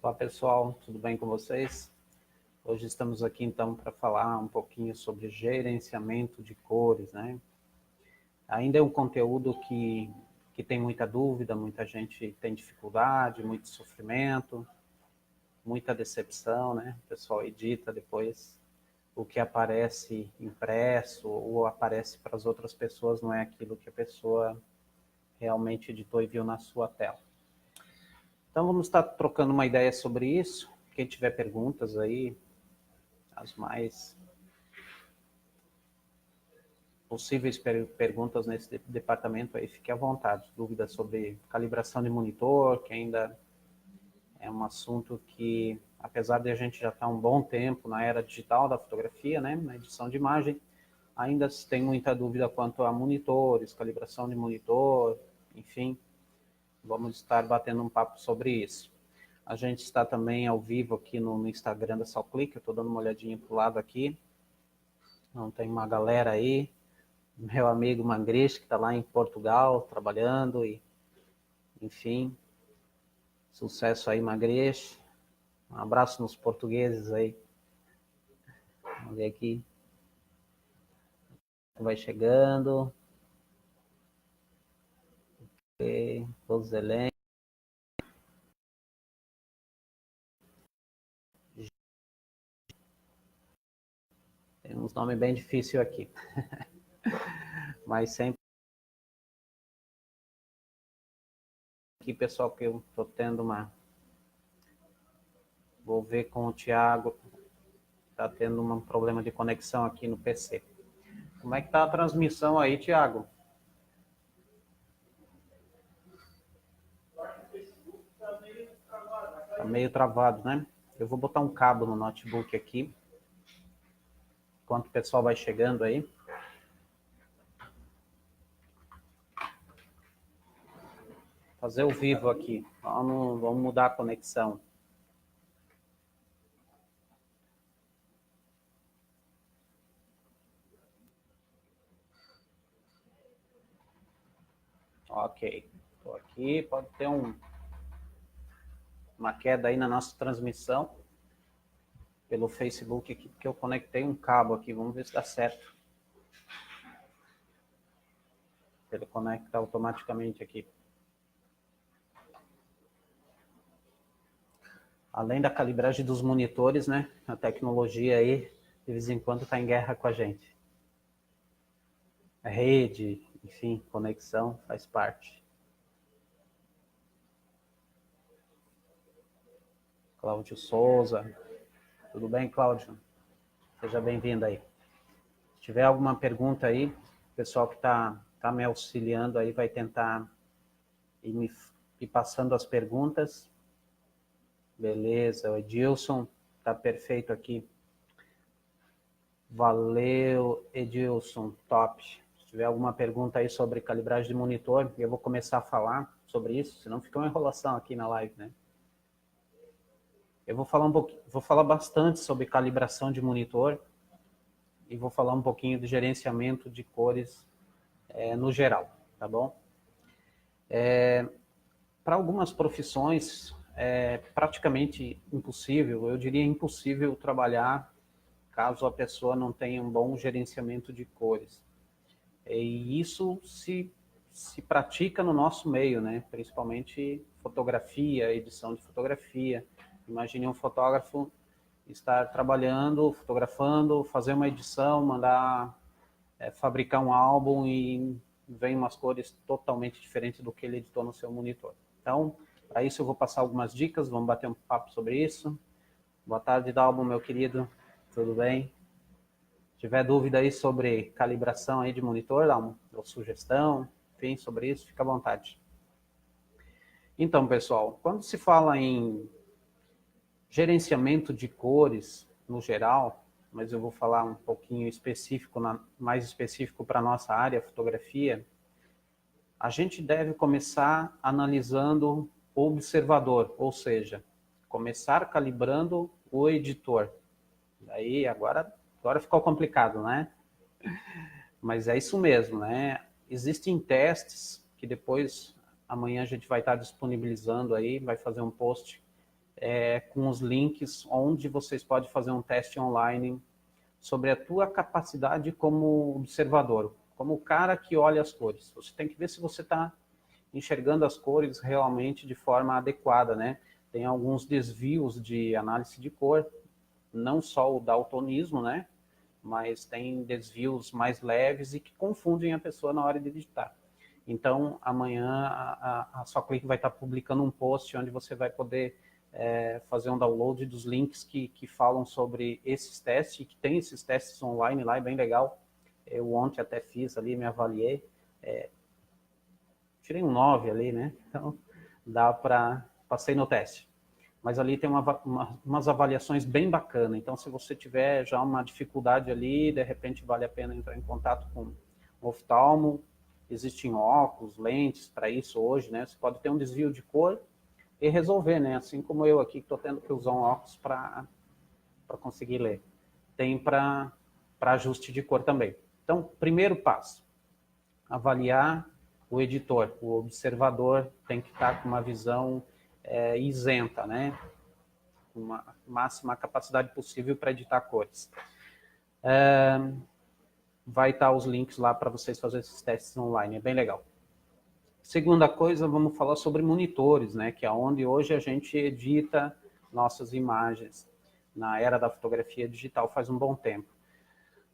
Olá pessoal, tudo bem com vocês? Hoje estamos aqui então para falar um pouquinho sobre gerenciamento de cores, né? Ainda é um conteúdo que tem muita dúvida, muita gente tem dificuldade, muito sofrimento, muita decepção, né? O pessoal edita depois o que aparece impresso ou aparece para as outras pessoas, não é aquilo que a pessoa realmente editou e viu na sua tela. Então vamos estar trocando uma ideia sobre isso. Quem tiver perguntas aí, as mais possíveis perguntas nesse departamento aí, fique à vontade. Dúvidas sobre calibração de monitor, que ainda é um assunto que, apesar de a gente já estar um bom tempo na era digital da fotografia, né, na edição de imagem, ainda se tem muita dúvida quanto a monitores, calibração de monitor, enfim, vamos estar batendo um papo sobre isso. A gente está também ao vivo aqui no Instagram da SalClick, eu estou dando uma olhadinha para o lado aqui. Então, tem uma galera aí, meu amigo Mangrish, que está lá em Portugal, trabalhando, e enfim, sucesso aí, Mangrish. Um abraço nos portugueses aí. Vamos ver aqui. Vai chegando. Ok, Roselene. Tem uns nomes bem difíceis aqui. Mas sempre aqui, pessoal, que eu estou tendo uma... Vou ver com o Thiago. Está tendo um problema de conexão aqui no PC. Como é que está a transmissão aí, Thiago? Está meio travado, né? Eu vou botar um cabo no notebook aqui. Enquanto o pessoal vai chegando aí. Fazer o vivo aqui. Vamos mudar a conexão. Ok. Estou aqui. Pode ter uma queda aí na nossa transmissão pelo Facebook aqui, porque eu conectei um cabo aqui. Vamos ver se dá certo. Ele conecta automaticamente aqui. Além da calibragem dos monitores, né? A tecnologia aí, de vez em quando, está em guerra com a gente. A rede, enfim, conexão, faz parte. Cláudio Souza. Tudo bem, Cláudio? Seja bem-vindo aí. Se tiver alguma pergunta aí, o pessoal que está me auxiliando aí vai tentar ir passando as perguntas. Beleza, o Edilson está perfeito aqui. Valeu, Edilson, top. Se tiver alguma pergunta aí sobre calibragem de monitor, eu vou começar a falar sobre isso, senão fica uma enrolação aqui na live, né? Eu vou falar vou falar bastante sobre calibração de monitor e vou falar um pouquinho de gerenciamento de cores no geral, tá bom? Para algumas profissões é praticamente impossível, eu diria impossível trabalhar caso a pessoa não tenha um bom gerenciamento de cores. E isso se pratica no nosso meio, né? Principalmente fotografia, edição de fotografia. Imagine um fotógrafo estar trabalhando, fotografando, fazer uma edição, mandar fabricar um álbum e vem umas cores totalmente diferentes do que ele editou no seu monitor. Então, para isso eu vou passar algumas dicas, vamos bater um papo sobre isso. Boa tarde, Dalmo, meu querido. Tudo bem? Se tiver dúvida aí sobre calibração aí de monitor, Dalmo, ou sugestão, enfim, sobre isso, fica à vontade. Então, pessoal, quando se fala em gerenciamento de cores, no geral, mas eu vou falar um pouquinho específico, mais específico para a nossa área, fotografia, a gente deve começar analisando o observador, ou seja, começar calibrando o editor. Aí agora ficou complicado, né? Mas é isso mesmo, né? Existem testes que depois, amanhã a gente vai estar disponibilizando aí, vai fazer um post com os links onde vocês podem fazer um teste online sobre a tua capacidade como observador, como o cara que olha as cores. Você tem que ver se você está enxergando as cores realmente de forma adequada, né? Tem alguns desvios de análise de cor, não só o daltonismo, né? Mas tem desvios mais leves e que confundem a pessoa na hora de digitar. Então, amanhã a SoClick vai estar publicando um post onde você vai poder fazer um download dos links que falam sobre esses testes, e que tem esses testes online lá, é bem legal. Eu ontem até fiz ali, me avaliei. Tirei um 9 ali, né? Então, passei no teste. Mas ali tem umas avaliações bem bacanas. Então, se você tiver já uma dificuldade ali, de repente vale a pena entrar em contato com o oftalmo. Existem óculos, lentes para isso hoje, né? Você pode ter um desvio de cor e resolver, né? Assim como eu aqui, que estou tendo que usar um óculos para conseguir ler. Tem para ajuste de cor também. Então, primeiro passo, avaliar o editor. O observador tem que estar com uma visão isenta, né? Uma máxima capacidade possível para editar cores. Vai estar os links lá para vocês fazerem esses testes online, é bem legal. Segunda coisa, vamos falar sobre monitores, né? Que é onde hoje a gente edita nossas imagens. Na era da fotografia digital faz um bom tempo.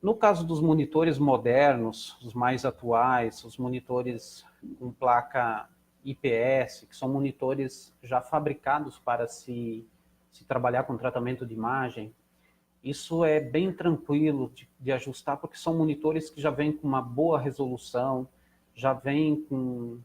No caso dos monitores modernos, os mais atuais, os monitores com placa IPS, que são monitores já fabricados para se trabalhar com tratamento de imagem, isso é bem tranquilo de ajustar, porque são monitores que já vêm com uma boa resolução, já vêm com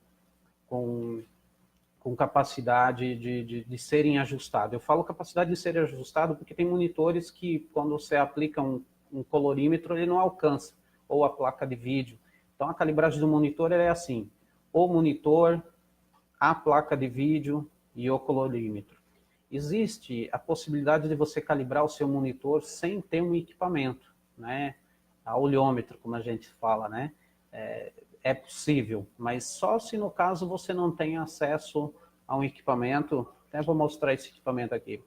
capacidade de serem ajustados. Eu falo capacidade de serem ajustados porque tem monitores que, quando você aplica um colorímetro, ele não alcança, ou a placa de vídeo. Então, a calibragem do monitor é assim: o monitor, a placa de vídeo e o colorímetro. Existe a possibilidade de você calibrar o seu monitor sem ter um equipamento, né? A olhômetro, como a gente fala, né? É possível, mas só se no caso você não tem acesso a um equipamento. Até vou mostrar esse equipamento aqui,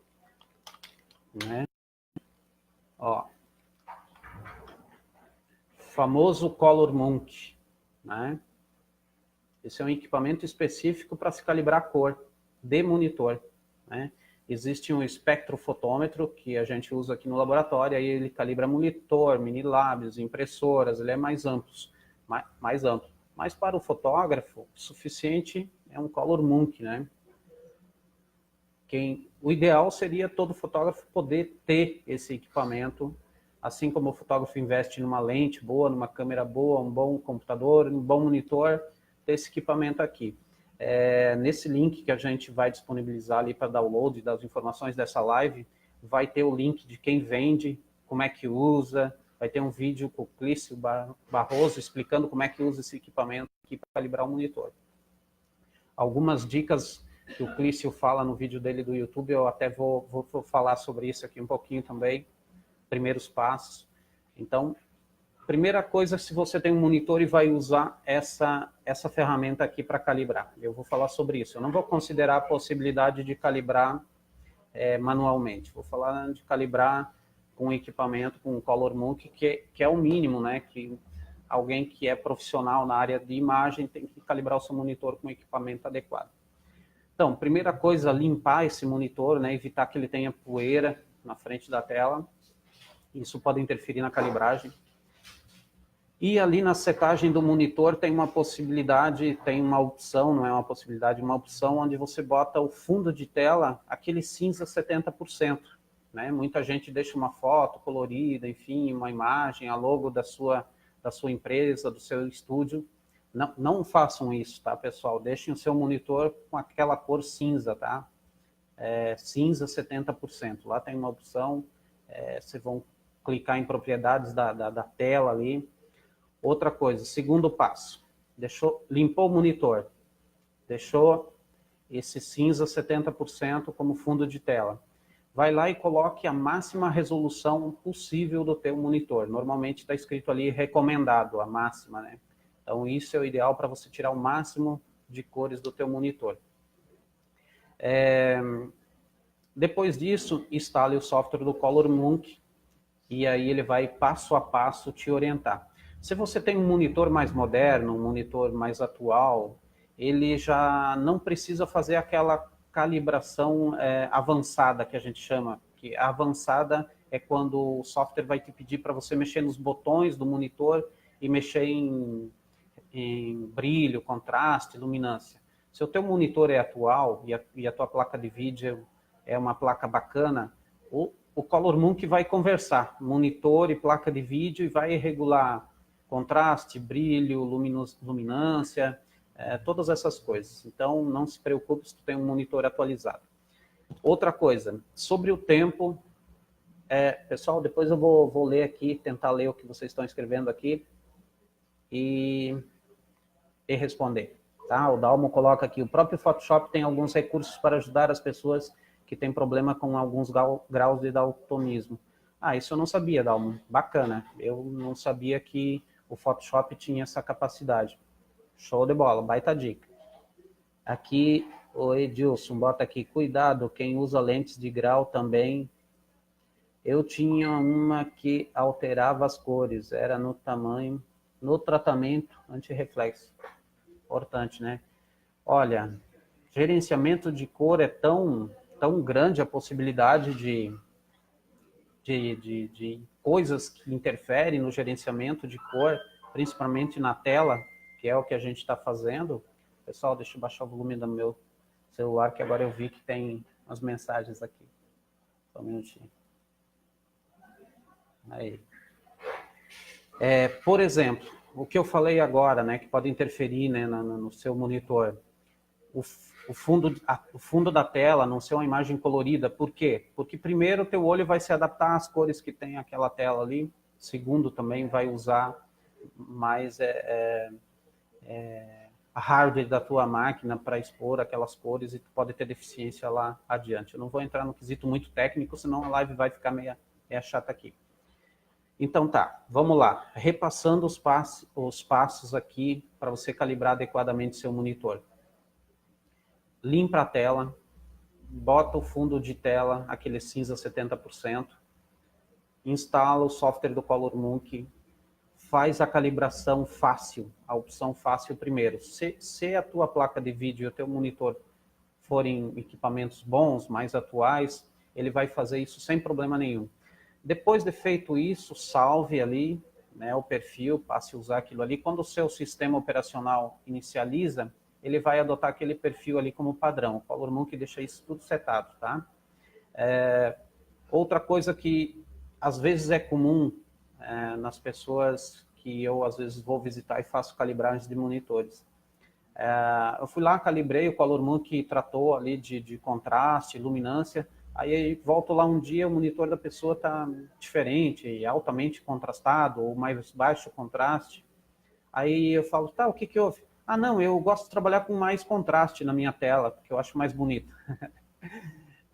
né? Ó, famoso Color Monk, né? Esse é um equipamento específico para se calibrar a cor de monitor, né? Existe um espectrofotômetro que a gente usa aqui no laboratório, aí ele calibra monitor, mini lábios, impressoras, ele é mais amplo. Mas para o fotógrafo, o suficiente é um Color Monk, né? O ideal seria todo fotógrafo poder ter esse equipamento, assim como o fotógrafo investe numa lente boa, numa câmera boa, um bom computador, um bom monitor, ter esse equipamento aqui. Nesse link que a gente vai disponibilizar ali para download das informações dessa live, vai ter o link de quem vende, como é que usa, vai ter um vídeo com o Clício Barroso explicando como é que usa esse equipamento aqui para calibrar o monitor. Algumas dicas que o Clício fala no vídeo dele do YouTube, eu até vou falar sobre isso aqui um pouquinho também, primeiros passos. Então, primeira coisa, se você tem um monitor e vai usar essa ferramenta aqui para calibrar, eu vou falar sobre isso. Eu não vou considerar a possibilidade de calibrar manualmente, vou falar de calibrar com equipamento, com o Color Monk, que é o mínimo, né? Que alguém que é profissional na área de imagem tem que calibrar o seu monitor com equipamento adequado. Então, primeira coisa, limpar esse monitor, né? Evitar que ele tenha poeira na frente da tela. Isso pode interferir na calibragem. E ali na setagem do monitor tem uma possibilidade, tem uma opção, não é uma possibilidade, uma opção onde você bota o fundo de tela, aquele cinza 70%. Né? Muita gente deixa uma foto colorida, enfim, uma imagem, a logo da sua empresa, do seu estúdio. Não façam isso, tá, pessoal? Deixem o seu monitor com aquela cor cinza, tá? Cinza 70%. Lá tem uma opção, vocês vão clicar em propriedades da tela ali. Outra coisa, segundo passo, limpou o monitor, deixou esse cinza 70% como fundo de tela. Vai lá e coloque a máxima resolução possível do teu monitor. Normalmente está escrito ali recomendado, a máxima, né? Então isso é o ideal para você tirar o máximo de cores do teu monitor. Depois disso, instale o software do ColorMonk e aí ele vai passo a passo te orientar. Se você tem um monitor mais moderno, um monitor mais atual, ele já não precisa fazer aquela calibração avançada que a gente chama, que a avançada é quando o software vai te pedir para você mexer nos botões do monitor e mexer em brilho, contraste, luminância. Se o teu monitor é atual e a tua placa de vídeo é uma placa bacana, o ColorMonk vai conversar, monitor e placa de vídeo, e vai regular contraste, brilho, luminância, todas essas coisas. Então, não se preocupe se tu tem um monitor atualizado. Outra coisa, sobre o tempo, pessoal, depois eu vou ler aqui, tentar ler o que vocês estão escrevendo aqui e responder. Tá? O Dalmo coloca aqui, o próprio Photoshop tem alguns recursos para ajudar as pessoas que têm problema com alguns graus de daltonismo. Ah, isso eu não sabia, Dalmo. Bacana. Eu não sabia que o Photoshop tinha essa capacidade. Show de bola, baita dica. Aqui, o Edilson bota aqui, cuidado, quem usa lentes de grau também. Eu tinha uma que alterava as cores, era no tamanho, no tratamento anti-reflexo. Importante, né? Olha, gerenciamento de cor é tão grande a possibilidade de coisas que interferem no gerenciamento de cor, principalmente na tela, que é o que a gente está fazendo. Pessoal, deixa eu baixar o volume do meu celular, que agora eu vi que tem as mensagens aqui. Só um minutinho. Aí. Por exemplo, o que eu falei agora, né, que pode interferir, né, no seu monitor. O fundo da tela não ser uma imagem colorida. Por quê? Porque primeiro o teu olho vai se adaptar às cores que tem aquela tela ali. Segundo, também vai usar mais a hardware da tua máquina para expor aquelas cores e tu pode ter deficiência lá adiante. Eu não vou entrar no quesito muito técnico, senão a live vai ficar meio chata aqui. Então tá, vamos lá. Repassando os passos aqui para você calibrar adequadamente seu monitor. Limpa a tela, bota o fundo de tela, aquele cinza 70%, instala o software do ColorMonk, faz a calibração fácil, a opção fácil primeiro. Se a tua placa de vídeo e o teu monitor forem equipamentos bons, mais atuais, ele vai fazer isso sem problema nenhum. Depois de feito isso, salve ali, né, o perfil, passe a usar aquilo ali. Quando o seu sistema operacional inicializa, ele vai adotar aquele perfil ali como padrão. O ColorMonk deixa isso tudo setado, tá? Outra coisa que às vezes é comum nas pessoas que eu às vezes vou visitar e faço calibragens de monitores. Eu fui lá, calibrei, o ColorMonk tratou ali de contraste, luminância. Aí volto lá um dia, o monitor da pessoa está diferente, altamente contrastado, ou mais baixo contraste. Aí eu falo, tá, o que houve? Ah, não, eu gosto de trabalhar com mais contraste na minha tela, porque eu acho mais bonito.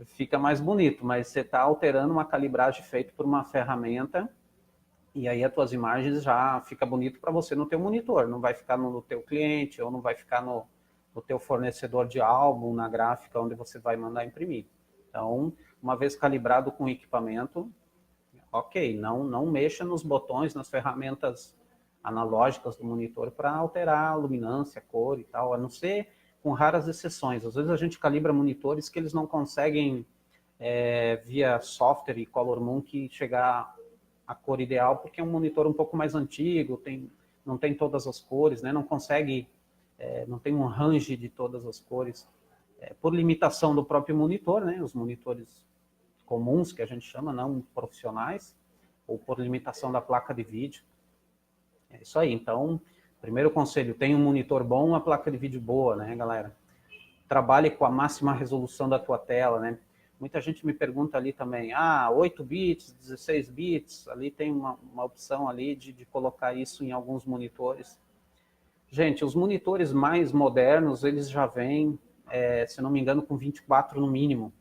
Fica mais bonito, mas você está alterando uma calibragem feita por uma ferramenta, e aí as tuas imagens já fica bonito para você no teu monitor, não vai ficar no teu cliente, ou não vai ficar no teu fornecedor de álbum, na gráfica onde você vai mandar imprimir. Então, uma vez calibrado com o equipamento, ok, não mexa nos botões, nas ferramentas analógicas do monitor para alterar a luminância, a cor e tal, a não ser com raras exceções. Às vezes a gente calibra monitores que eles não conseguem, via software e ColorMonk, chegar à cor ideal, porque é um monitor um pouco mais antigo, não tem todas as cores, né? Não consegue, não tem um range de todas as cores. Por limitação do próprio monitor, né, os monitores comuns, que a gente chama, não profissionais, ou por limitação da placa de vídeo. É isso aí. Então, primeiro conselho, tenha um monitor bom, uma placa de vídeo boa, né, galera? Trabalhe com a máxima resolução da tua tela, né? Muita gente me pergunta ali também, 8 bits, 16 bits, ali tem uma opção ali de colocar isso em alguns monitores. Gente, os monitores mais modernos, eles já vêm, se não me engano, com 24 no mínimo.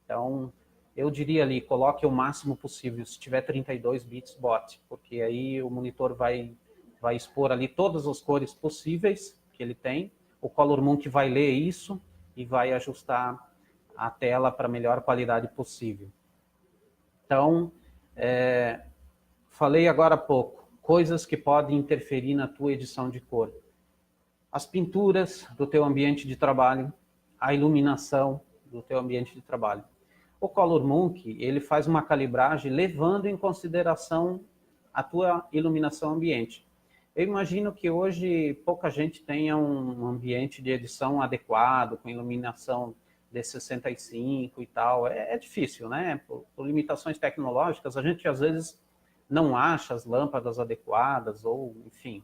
Então, eu diria ali, coloque o máximo possível. Se tiver 32 bits, bote, porque aí o monitor vai expor ali todas as cores possíveis que ele tem. O ColorMonk vai ler isso e vai ajustar a tela para a melhor qualidade possível. Então, falei agora há pouco, coisas que podem interferir na tua edição de cor. As pinturas do teu ambiente de trabalho, a iluminação do teu ambiente de trabalho. O Color Monk, ele faz uma calibragem levando em consideração a tua iluminação ambiente. Eu imagino que hoje pouca gente tenha um ambiente de edição adequado, com iluminação D65 e tal. É difícil, né? Por limitações tecnológicas, a gente às vezes não acha as lâmpadas adequadas, ou enfim.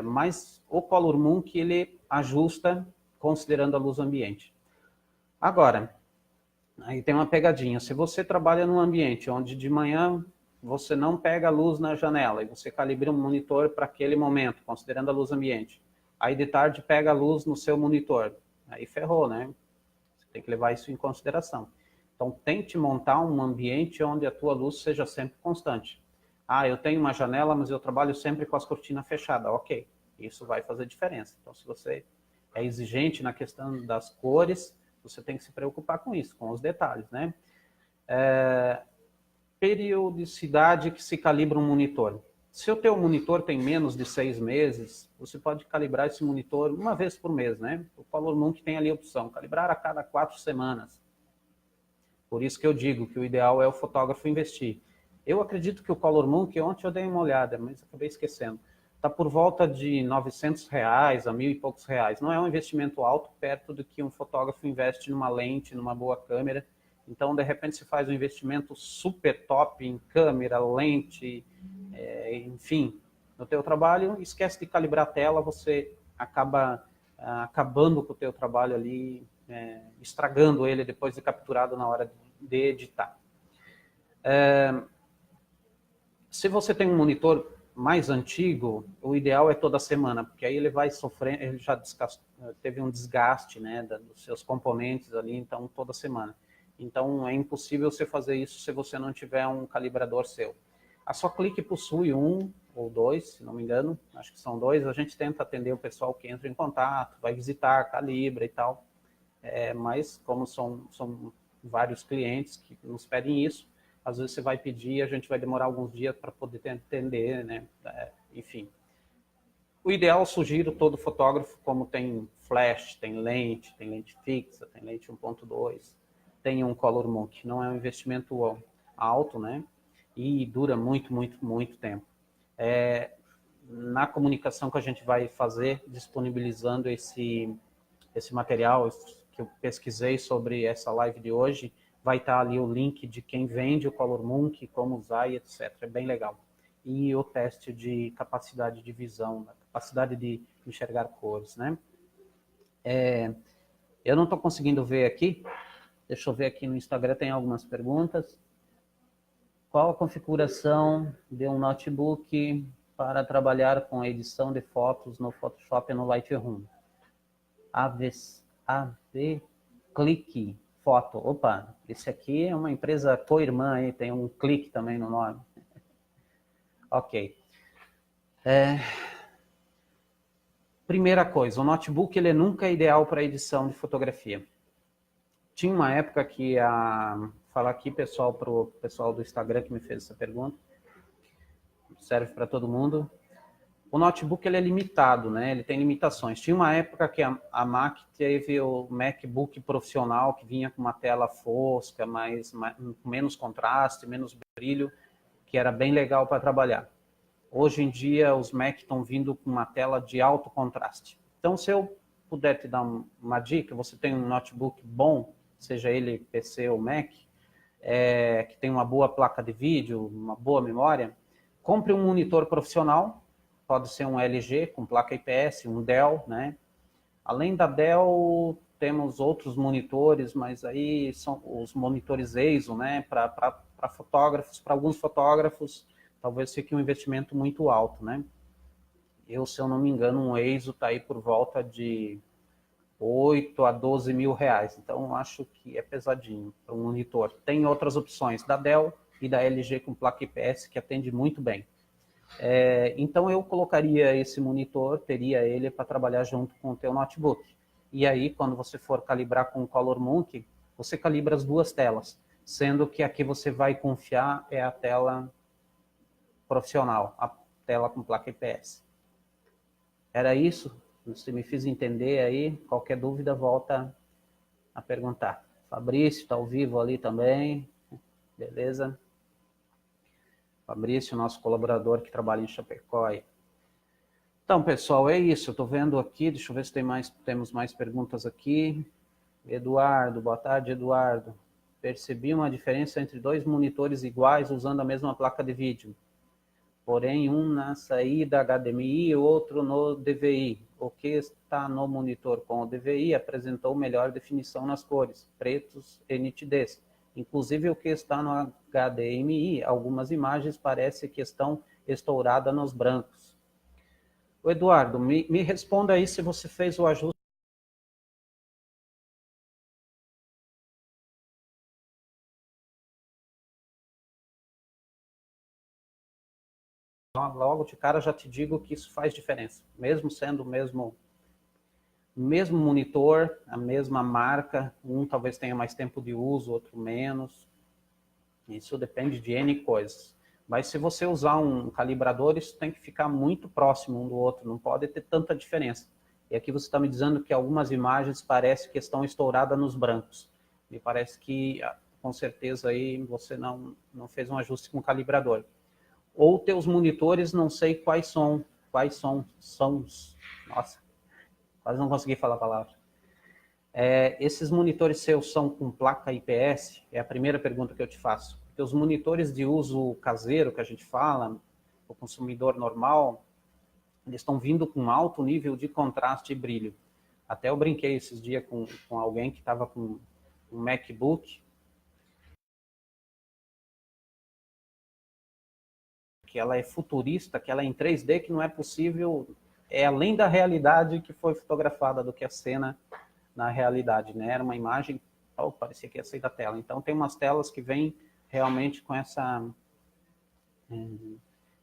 Mas o Color Monk, ele ajusta considerando a luz ambiente. Agora, aí tem uma pegadinha. Se você trabalha num ambiente onde de manhã você não pega a luz na janela e você calibra um monitor para aquele momento, considerando a luz ambiente. Aí de tarde pega a luz no seu monitor. Aí ferrou, né? Você tem que levar isso em consideração. Então tente montar um ambiente onde a tua luz seja sempre constante. Ah, eu tenho uma janela, mas eu trabalho sempre com as cortinas fechadas. Ok, isso vai fazer diferença. Então se você é exigente na questão das cores, você tem que se preocupar com isso, com os detalhes, né? Periodicidade que se calibra um monitor. Se o teu monitor tem menos de 6 meses, você pode calibrar esse monitor uma vez por mês, né? O Color Monk tem ali a opção, calibrar a cada 4 semanas. Por isso que eu digo que o ideal é o fotógrafo investir. Eu acredito que o Color Monk, ontem eu dei uma olhada, mas acabei esquecendo, está por volta de R$900 a R$1.000 e poucos. Não é um investimento alto, perto do que um fotógrafo investe numa lente, numa boa câmera. Então, de repente, você faz um investimento super top em câmera, lente, enfim, no teu trabalho, esquece de calibrar a tela, você acaba acabando com o teu trabalho ali, estragando ele depois de capturado na hora de editar. Se você tem um monitor mais antigo, o ideal é toda semana, porque aí ele vai sofrer, ele já teve um desgaste, né, dos seus componentes ali, então toda semana. Então, é impossível você fazer isso se você não tiver um calibrador seu. A Soclick possui um ou dois, se não me engano, acho que são dois. A gente tenta atender o pessoal que entra em contato, vai visitar, calibra e tal. Mas, como são vários clientes que nos pedem isso, às vezes você vai pedir, a gente vai demorar alguns dias para poder atender, né? Enfim. O ideal, sugiro todo fotógrafo, como tem flash, tem lente fixa, tem lente 1.2, tem um Color Monk. Não é um investimento alto, né? E dura muito, muito, muito tempo. Na comunicação que a gente vai fazer, disponibilizando esse material que eu pesquisei sobre essa live de hoje, vai estar ali o link de quem vende o Color Monk, como usar e etc. É bem legal. E o teste de capacidade de visão, capacidade de enxergar cores, né? Eu não estou conseguindo ver aqui. Deixa eu ver aqui no Instagram, tem algumas perguntas. Qual a configuração de um notebook para trabalhar com edição de fotos no Photoshop e no Lightroom? AV Click Foto. Opa, esse aqui é uma empresa co-irmã aí, tem um clique também no nome. Ok. Primeira coisa, o notebook ele nunca é ideal para edição de fotografia. Tinha uma época que falar aqui, pessoal, para o pessoal do Instagram que me fez essa pergunta, serve para todo mundo. O notebook ele é limitado, né? Ele tem limitações. Tinha uma época que a Mac teve o MacBook profissional, que vinha com uma tela fosca, com menos contraste, menos brilho, que era bem legal para trabalhar. Hoje em dia, os Mac estão vindo com uma tela de alto contraste. Então, se eu puder te dar uma dica, você tem um notebook bom, seja ele PC ou Mac, que tem uma boa placa de vídeo, uma boa memória, compre um monitor profissional, pode ser um LG com placa IPS, um Dell, né? Além da Dell, temos outros monitores, mas aí são os monitores ASUS, né? Para fotógrafos, para alguns fotógrafos, talvez fique um investimento muito alto, né? Se eu não me engano, um ASUS está aí por volta de 8 a 12 mil reais. Então, acho que é pesadinho para um monitor. Tem outras opções da Dell e da LG com placa IPS que atende muito bem. Então, eu colocaria esse monitor, teria ele para trabalhar junto com o teu notebook. e aí quando você for calibrar com o Color Monk, você calibra as duas telas, sendo que aqui você vai confiar é a tela profissional, a tela com placa IPS. Era isso? Você me fez entender aí? Qualquer dúvida, volta a perguntar. Fabrício está ao vivo ali também, beleza? Fabrício, nosso colaborador que trabalha em Chapecó aí. Então, pessoal, é isso. Eu estou vendo aqui, deixa eu ver se temos mais perguntas aqui. Eduardo, boa tarde, Eduardo. Percebi uma diferença entre dois monitores iguais usando a mesma placa de vídeo. Porém, um na saída HDMI e outro no DVI. O que está no monitor com o DVI apresentou melhor definição nas cores, pretos e nitidez. Inclusive, o que está no HDMI, algumas imagens parece que estão estouradas nos brancos. O Eduardo, me responda aí se você fez o ajuste. Logo de cara já te digo que isso faz diferença, mesmo sendo o mesmo monitor, a mesma marca, um talvez tenha mais tempo de uso, outro menos. Isso depende de N coisas. Mas se você usar um calibrador, isso tem que ficar muito próximo um do outro, não pode ter tanta diferença. E aqui você está me dizendo que algumas imagens parece que estão estouradas nos brancos. Me parece que, com certeza, aí você não fez um ajuste com o calibrador. Ou teus monitores, não sei quais são, nossa, quase não consegui falar a palavra. Esses monitores seus são com placa IPS? É a primeira pergunta que eu te faço. Porque os monitores de uso caseiro, que a gente fala, o consumidor normal, eles estão vindo com alto nível de contraste e brilho. Até eu brinquei esses dias com alguém que estava com um MacBook, que ela é futurista, que ela é em 3D, que não é possível, é além da realidade que foi fotografada do que a cena na realidade, né? Era uma imagem, parecia que ia sair da tela. Então tem umas telas que vêm realmente com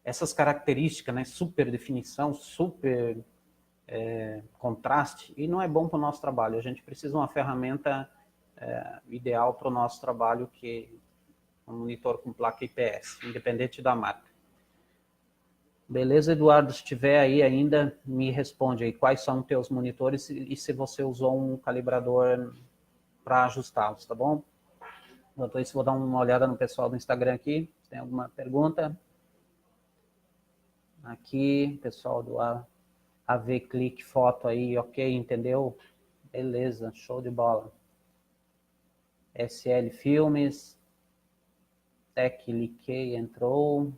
essas características, né? Super definição, super contraste, e não é bom para o nosso trabalho. A gente precisa de uma ferramenta ideal para o nosso trabalho, que é um monitor com placa IPS, independente da marca. Beleza, Eduardo? Se tiver aí ainda, me responde aí quais são os teus monitores e se você usou um calibrador para ajustá-los, tá bom? Enquanto isso, vou dar uma olhada no pessoal do Instagram aqui. Se tem alguma pergunta? Aqui, pessoal do AV Clique Foto aí, ok, entendeu? Beleza, show de bola. SL Filmes, Tech Liquei entrou.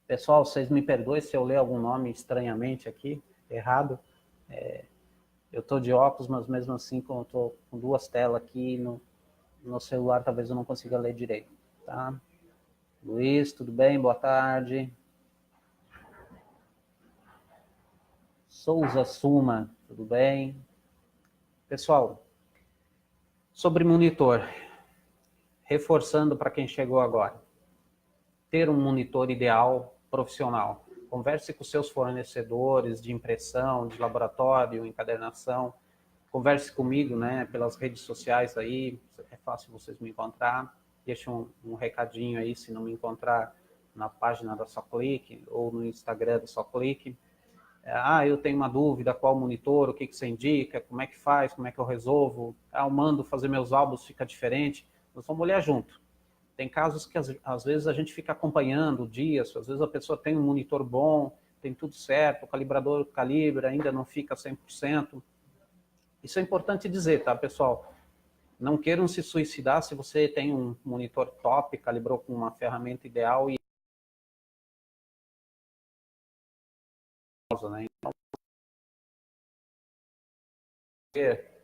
Pessoal, vocês me perdoem se eu ler algum nome estranhamente aqui, errado. Eu estou de óculos, mas mesmo assim, como eu estou com duas telas aqui no celular, talvez eu não consiga ler direito, tá? Luiz, tudo bem? Boa tarde. Souza Suma, tudo bem? Pessoal, sobre monitor, reforçando para quem chegou agora, ter um monitor ideal profissional. Converse com seus fornecedores de impressão, de laboratório, encadernação. Converse comigo, né, pelas redes sociais aí, é fácil vocês me encontrar. Deixe um recadinho aí, se não me encontrar na página da SoClick ou no Instagram da SoClick. Eu tenho uma dúvida, qual monitor, o que você indica, como é que faz, como é que eu resolvo. Eu mando fazer meus álbuns, fica diferente. Nós vamos olhar junto. Tem casos que às vezes a gente fica acompanhando dias, às vezes a pessoa tem um monitor bom, tem tudo certo, o calibrador calibra, ainda não fica 100%. Isso é importante dizer, tá, pessoal? Não queiram se suicidar se você tem um monitor top, calibrou com uma ferramenta ideal e né? Então,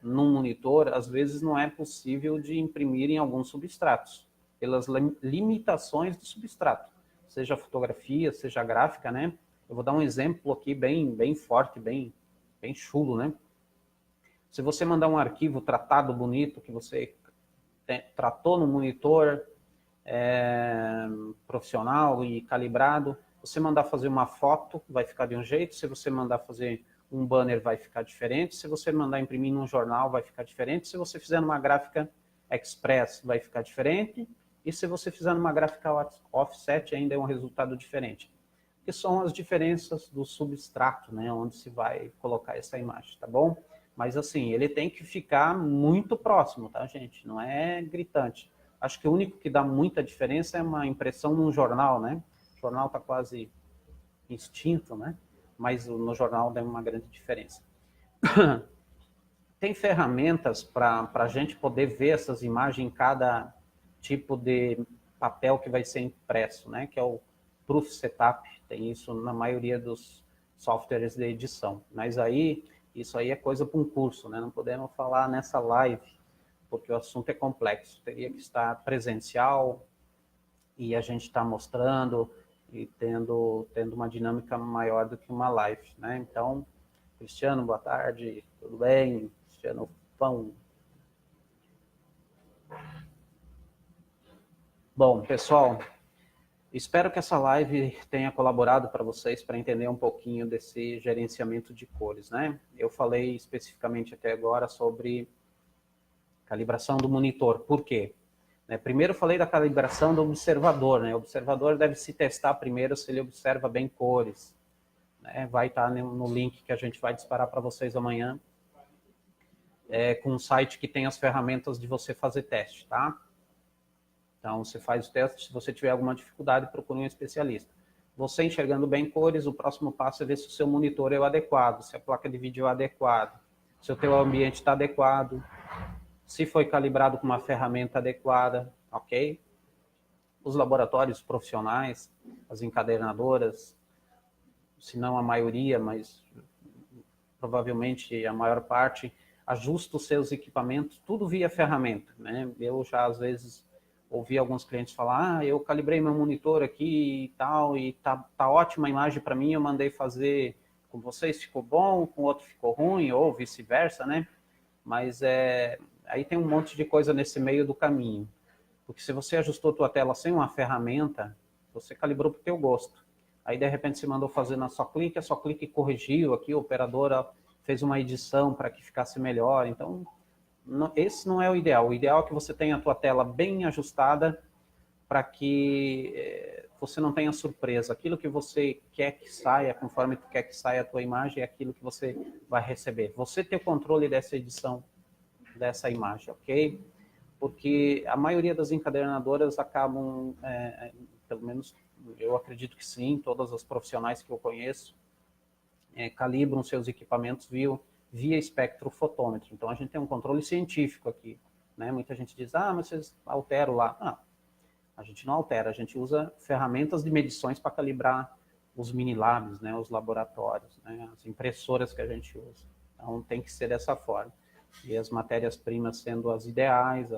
num monitor, às vezes não é possível de imprimir em alguns substratos, pelas limitações do substrato, seja fotografia, seja gráfica, né? Eu vou dar um exemplo aqui bem forte, bem chulo, né? Se você mandar um arquivo tratado bonito, que você tratou no monitor profissional e calibrado, você mandar fazer uma foto, vai ficar de um jeito. Se você mandar fazer um banner vai ficar diferente, se você mandar imprimir num jornal vai ficar diferente, se você fizer numa gráfica express vai ficar diferente, e se você fizer numa gráfica offset ainda é um resultado diferente. Que são as diferenças do substrato, né, onde se vai colocar essa imagem, tá bom? Mas assim, ele tem que ficar muito próximo, tá, gente? Não é gritante. Acho que o único que dá muita diferença é uma impressão num jornal, né? O jornal está quase extinto, né? Mas no jornal dá uma grande diferença. Tem ferramentas para a gente poder ver essas imagens em cada tipo de papel que vai ser impresso, né? Que é o Proof Setup, tem isso na maioria dos softwares de edição. Mas aí, isso aí é coisa para um curso, né? Não podemos falar nessa live, porque o assunto é complexo. Teria que estar presencial e a gente está mostrando e tendo uma dinâmica maior do que uma live, né? Então, Cristiano, boa tarde, tudo bem? Cristiano Pão. Bom, pessoal, espero que essa live tenha colaborado para vocês para entender um pouquinho desse gerenciamento de cores, né? Eu falei especificamente até agora sobre calibração do monitor. Por quê? Primeiro eu falei da calibração do observador, né? O observador deve se testar primeiro se ele observa bem cores, né? Vai estar no link que a gente vai disparar para vocês amanhã, com um site que tem as ferramentas de você fazer teste, tá? Então, você faz o teste, se você tiver alguma dificuldade, procure um especialista. Você enxergando bem cores, o próximo passo é ver se o seu monitor é o adequado, se a placa de vídeo é adequada, se o teu ambiente está adequado, se foi calibrado com uma ferramenta adequada, ok? Os laboratórios profissionais, as encadernadoras, se não a maioria, mas provavelmente a maior parte, ajusta os seus equipamentos, tudo via ferramenta, né? Eu já, às vezes, ouvi alguns clientes falar, eu calibrei meu monitor aqui e tal, e tá ótima a imagem para mim, eu mandei fazer com vocês, ficou bom, com o outro ficou ruim, ou vice-versa, né? Mas aí tem um monte de coisa nesse meio do caminho. Porque se você ajustou a tua tela sem uma ferramenta, você calibrou para o teu gosto. Aí, de repente, você mandou fazer na só clique corrigiu aqui, a operadora fez uma edição para que ficasse melhor. Então, esse não é o ideal. O ideal é que você tenha a tua tela bem ajustada para que você não tenha surpresa. Aquilo que você quer que saia, conforme tu quer que saia a tua imagem, é aquilo que você vai receber. Você tem o controle dessa edição, dessa imagem, ok? Porque a maioria das encadernadoras acabam, pelo menos eu acredito que sim, todas as profissionais que eu conheço, calibram seus equipamentos via espectrofotômetro. Então, a gente tem um controle científico aqui, né? Muita gente diz, mas vocês alteram lá. Não, a gente não altera, a gente usa ferramentas de medições para calibrar os mini-labs, né? Os laboratórios, né? As impressoras que a gente usa. Então, tem que ser dessa forma. E as matérias-primas sendo as ideais,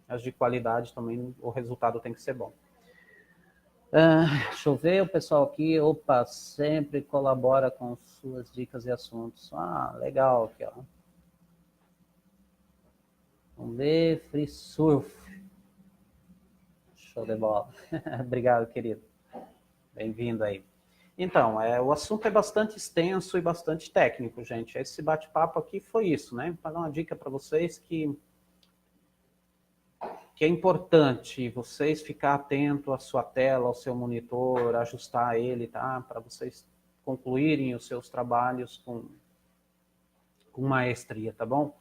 as de qualidade também, o resultado tem que ser bom. Deixa eu ver o pessoal aqui. Opa, sempre colabora com suas dicas e assuntos. Legal aqui, ó. Vamos ver, Free Surf. Show de bola. Obrigado, querido. Bem-vindo aí. Então, o assunto é bastante extenso e bastante técnico, gente. Esse bate-papo aqui foi isso, né? Para dar uma dica para vocês que é importante vocês ficar atento à sua tela, ao seu monitor, ajustar ele, tá? Para vocês concluírem os seus trabalhos com maestria, tá bom?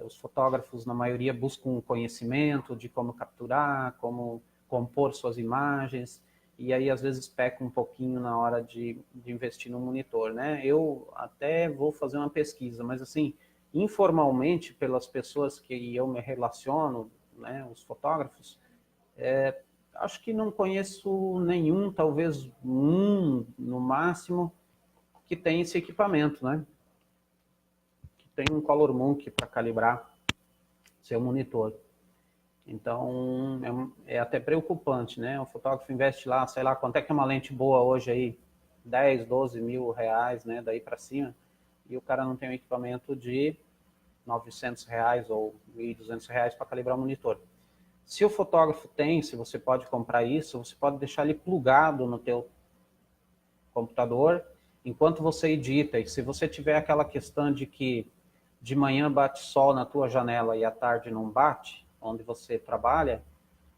Os fotógrafos, na maioria, buscam conhecimento de como capturar, como compor suas imagens, e aí, às vezes, pecam um pouquinho na hora de investir no monitor, né? Eu até vou fazer uma pesquisa, mas, assim, informalmente, pelas pessoas que eu me relaciono, né, os fotógrafos, acho que não conheço nenhum, talvez um, no máximo, que tem esse equipamento, né? Que tem um Color Monk para calibrar seu monitor. Então, é até preocupante, né? O fotógrafo investe lá, sei lá, quanto é que é uma lente boa hoje aí? 10, 12 mil reais, né? Daí para cima. E o cara não tem um equipamento de 900 reais ou 1.200 reais para calibrar o monitor. Se o fotógrafo tem, se você pode comprar isso, você pode deixar ele plugado no teu computador enquanto você edita, e se você tiver aquela questão de que de manhã bate sol na tua janela e à tarde não bate, onde você trabalha,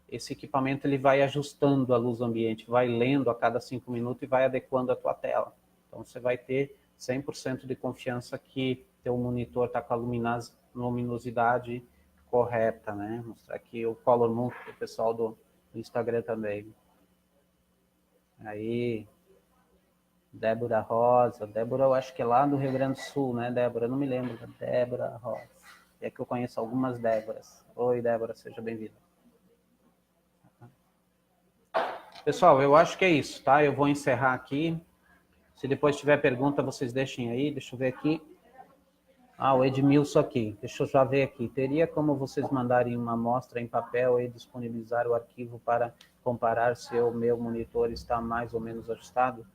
esse equipamento ele vai ajustando a luz ambiente, vai lendo a cada 5 minutos e vai adequando a tua tela. Então você vai ter 100% de confiança que teu monitor está com a luminosidade correta, né? Vou mostrar aqui o Color Move para o pessoal do Instagram também. Aí, Débora Rosa. Débora, eu acho que é lá do Rio Grande do Sul, né, Débora? Eu não me lembro da Débora Rosa. É que eu conheço algumas Déboras. Oi, Débora, seja bem-vinda. Pessoal, eu acho que é isso, tá? Eu vou encerrar aqui. Se depois tiver pergunta, vocês deixem aí. Deixa eu ver aqui. Ah, o Edmilson aqui. Deixa eu já ver aqui. Teria como vocês mandarem uma amostra em papel e disponibilizar o arquivo para comparar se o meu monitor está mais ou menos ajustado?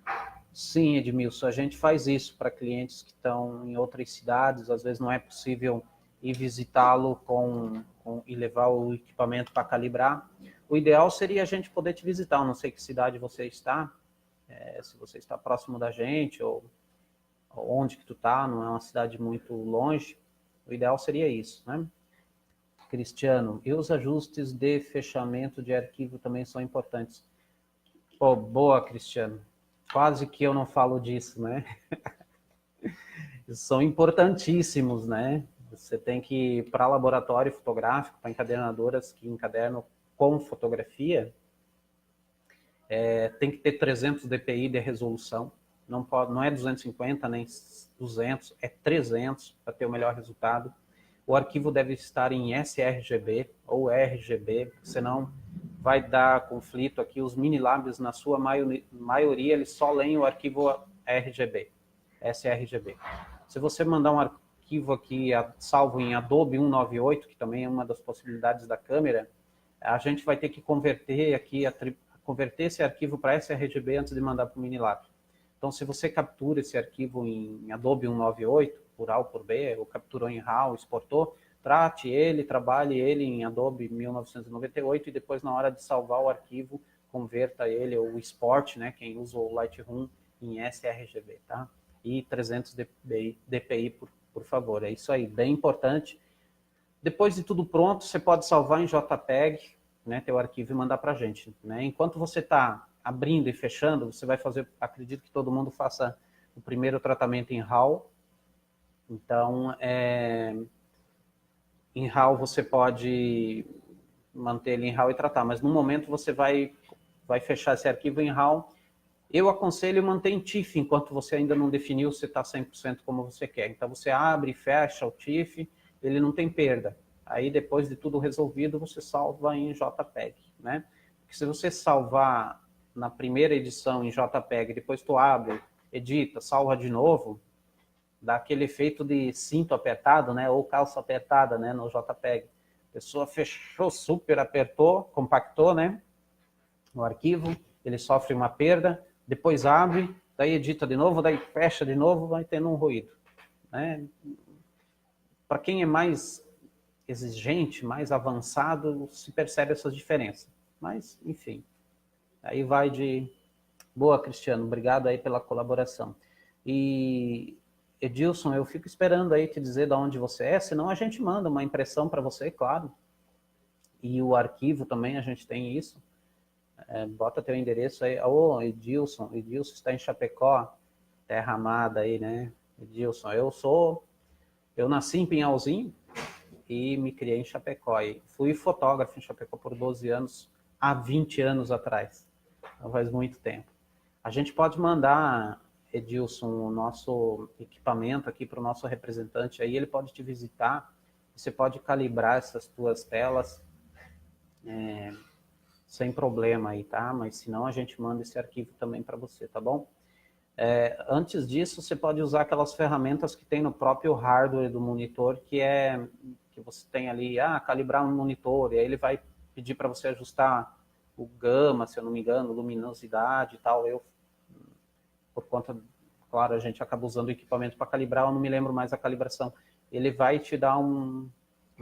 Sim, Edmilson, a gente faz isso para clientes que estão em outras cidades, às vezes não é possível ir visitá-lo e levar o equipamento para calibrar. O ideal seria a gente poder te visitar, eu não sei que cidade você está, se você está próximo da gente ou onde que tu está, não é uma cidade muito longe, o ideal seria isso, né? Cristiano, e os ajustes de fechamento de arquivo também são importantes. Pô, boa, Cristiano. Quase que eu não falo disso, né? São importantíssimos, né? Você tem que, para laboratório fotográfico, para encadernadoras que encadernam com fotografia, tem que ter 300 dpi de resolução. Não é 250 nem 200, é 300 para ter o melhor resultado. O arquivo deve estar em sRGB ou RGB, senão vai dar conflito aqui. Os Minilabs, na sua maioria, eles só leem o arquivo RGB, sRGB. Se você mandar um arquivo aqui salvo em Adobe 198, que também é uma das possibilidades da câmera, a gente vai ter que converter aqui, converter esse arquivo para sRGB antes de mandar para o Minilab. Então, se você captura esse arquivo em Adobe 198, por A ou por B, ou capturou em RAW, exportou, trate ele, trabalhe ele em Adobe 1998 e depois, na hora de salvar o arquivo, converta ele, ou exporte, né, quem usa o Lightroom, em sRGB, tá? E 300 dpi, por favor. É isso aí, bem importante. Depois de tudo pronto, você pode salvar em JPEG, né, teu arquivo e mandar para a gente, né? Enquanto você está abrindo e fechando, você vai fazer, acredito que todo mundo faça o primeiro tratamento em RAW. Então, em RAW você pode manter ele em RAW e tratar, mas no momento você vai fechar esse arquivo em RAW. Eu aconselho manter em TIFF enquanto você ainda não definiu se está 100% como você quer. Então você abre e fecha o TIFF, ele não tem perda. Aí depois de tudo resolvido, você salva em JPEG, né? Porque se você salvar na primeira edição em JPEG, depois tu abre, edita, salva de novo, dá aquele efeito de cinto apertado, né? Ou calça apertada, né? No JPEG. A pessoa fechou super, apertou, compactou, né? No arquivo, ele sofre uma perda, depois abre, daí edita de novo, daí fecha de novo, vai tendo um ruído, né? Para quem é mais exigente, mais avançado, se percebe essas diferenças. Mas, enfim, aí vai de... Boa, Cristiano, obrigado aí pela colaboração. E, Edilson, eu fico esperando aí te dizer de onde você é, senão a gente manda uma impressão para você, claro. E o arquivo também, a gente tem isso. Bota teu endereço aí. Ô, Edilson está em Chapecó, terra amada aí, né? Edilson, eu nasci em Pinhalzinho e me criei em Chapecó. E fui fotógrafo em Chapecó por 12 anos, há 20 anos atrás. Então faz muito tempo. A gente pode mandar, Edilson, o nosso equipamento aqui para o nosso representante aí, ele pode te visitar, você pode calibrar essas tuas telas, sem problema aí, tá? Mas se não, a gente manda esse arquivo também para você, tá bom? Antes disso, você pode usar aquelas ferramentas que tem no próprio hardware do monitor, que você tem ali, calibrar um monitor, e aí ele vai pedir para você ajustar o gama, se eu não me engano, luminosidade e tal. Por conta, claro, a gente acaba usando o equipamento para calibrar, eu não me lembro mais a calibração. Ele vai te dar um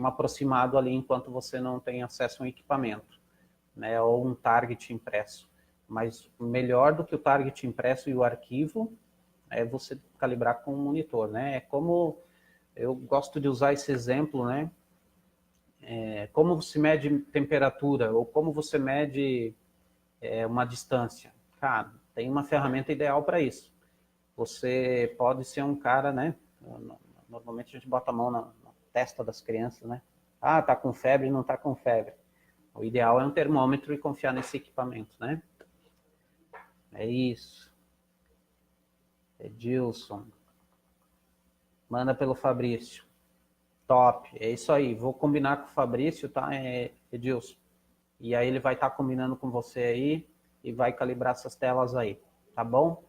aproximado ali enquanto você não tem acesso a um equipamento, né, ou um target impresso. Mas melhor do que o target impresso e o arquivo é você calibrar com o monitor, né? É como, eu gosto de usar esse exemplo, né? Como você mede temperatura ou como você mede uma distância. Cara, tem uma ferramenta ideal para isso. Você pode ser um cara, né? Normalmente a gente bota a mão na testa das crianças, né? Ah, tá com febre, não tá com febre. O ideal é um termômetro e confiar nesse equipamento, né? É isso. Edilson. Manda pelo Fabrício. Top. É isso aí. Vou combinar com o Fabrício, tá, Edilson? E aí ele vai estar combinando com você aí e vai calibrar essas telas aí, tá bom?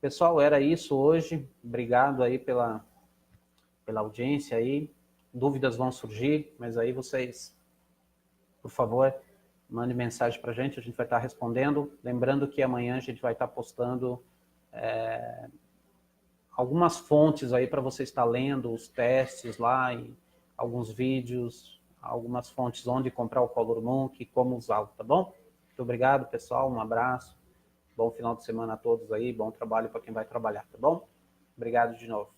Pessoal, era isso hoje. Obrigado aí pela audiência aí. Dúvidas vão surgir, mas aí vocês, por favor, mandem mensagem para a gente vai estar respondendo. Lembrando que amanhã a gente vai estar postando algumas fontes aí para você estar lendo os testes lá e alguns vídeos, algumas fontes onde comprar o Color Monk e como usá-lo, tá bom? Muito obrigado, pessoal. Um abraço. Bom final de semana a todos aí. Bom trabalho para quem vai trabalhar, tá bom? Obrigado de novo.